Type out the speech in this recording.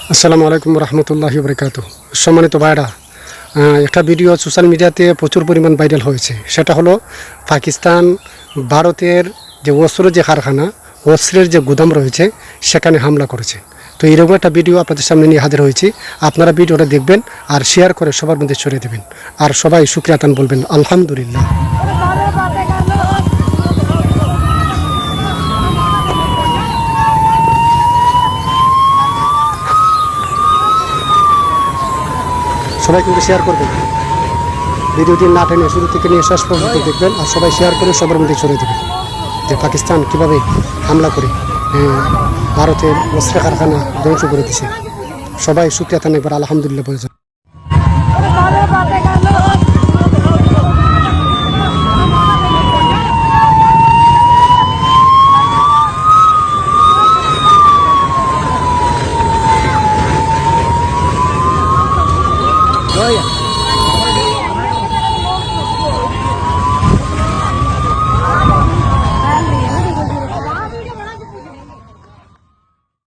আসসালামু আলাইকুম রহমতুল্লাহি বরকাতুহু। সম্মানিত ভাইরা, একটা ভিডিও সোশ্যাল মিডিয়াতে প্রচুর পরিমাণ ভাইরাল হয়েছে। সেটা হলো পাকিস্তান ভারতের যে অস্ত্রের যে কারখানা, অস্ত্রের যে গুদাম রয়েছে সেখানে হামলা করেছে। তো এইরকম একটা ভিডিও আপনাদের সামনে নিয়ে হাজির হয়েছি। আপনারা ভিডিওটা দেখবেন আর শেয়ার করে সবার মধ্যে ছড়িয়ে দেবেন, আর সবাই শুকরিয়া আদান বলবেন আলহামদুলিল্লাহ। সবাই কিন্তু শেয়ার করবেন, ভিডিওটি না টেনে শুরু থেকে নিয়ে শেষ পর্যন্ত দেখবেন, আর সবাই শেয়ার করে সবার মধ্যে ছড়িয়ে দেবেন যে পাকিস্তান কীভাবে হামলা করে ভারতের অস্ত্র কারখানা ধ্বংস করে দিছে। সবাই শুকরিয়া আদান একবার আলহামদুলিল্লাহ বলে